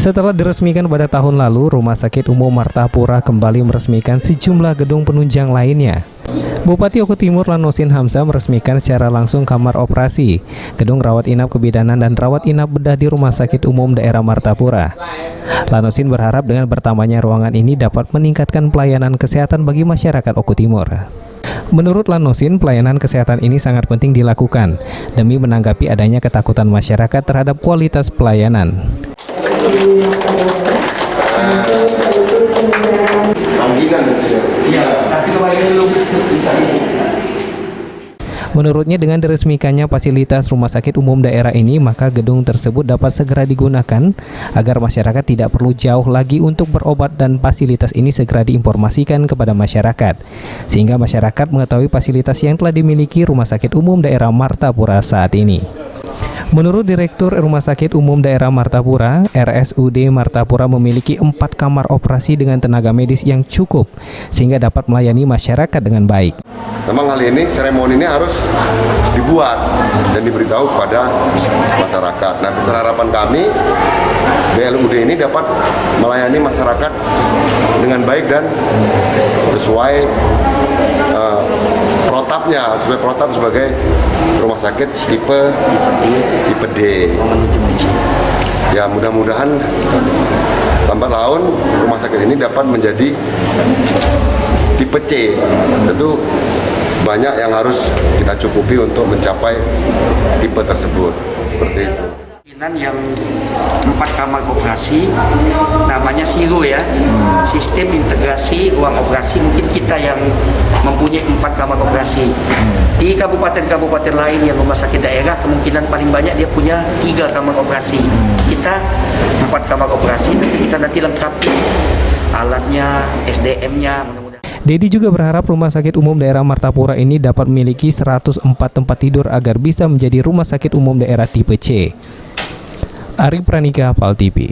Setelah diresmikan pada tahun lalu, Rumah Sakit Umum Martapura kembali meresmikan sejumlah gedung penunjang lainnya. Bupati Oku Timur Lanosin Hamzah meresmikan secara langsung kamar operasi, gedung rawat inap kebidanan dan rawat inap bedah di Rumah Sakit Umum Daerah Martapura. Lanosin berharap dengan bertambahnya ruangan ini dapat meningkatkan pelayanan kesehatan bagi masyarakat Oku Timur. Menurut Lanosin, pelayanan kesehatan ini sangat penting dilakukan demi menanggapi adanya ketakutan masyarakat terhadap kualitas pelayanan. Menurutnya dengan diresmikannya fasilitas rumah sakit umum daerah ini, maka gedung tersebut dapat segera digunakan agar masyarakat tidak perlu jauh lagi untuk berobat dan fasilitas ini segera diinformasikan kepada masyarakat sehingga masyarakat mengetahui fasilitas yang telah dimiliki Rumah Sakit Umum Daerah Martapura saat ini. Menurut Direktur Rumah Sakit Umum Daerah Martapura, RSUD Martapura memiliki 4 kamar operasi dengan tenaga medis yang cukup sehingga dapat melayani masyarakat dengan baik. Memang hal ini, seremoni ini harus dibuat dan diberitahu kepada masyarakat. Nah, besar harapan kami, BLUD ini dapat melayani masyarakat dengan baik dan sesuai protapnya, sesuai protap sebagai rumah sakit tipe D. Ya, mudah-mudahan lambat laun rumah sakit ini dapat menjadi tipe C. Tentu banyak yang harus kita cukupi untuk mencapai tipe tersebut. Seperti itu. Yang 4 kamar operasi namanya SIRO ya, sistem integrasi ruang operasi. Mungkin kita yang mempunyai 4 kamar operasi. Di kabupaten-kabupaten lain yang rumah sakit daerah kemungkinan paling banyak dia punya 3 kamar operasi. Kita 4 kamar operasi, tapi kita nanti lengkapi alatnya, SDM-nya. Dedi juga berharap Rumah Sakit Umum Daerah Martapura ini dapat memiliki 104 tempat tidur agar bisa menjadi Rumah Sakit Umum Daerah tipe C. Ari Pranika, PAL TV.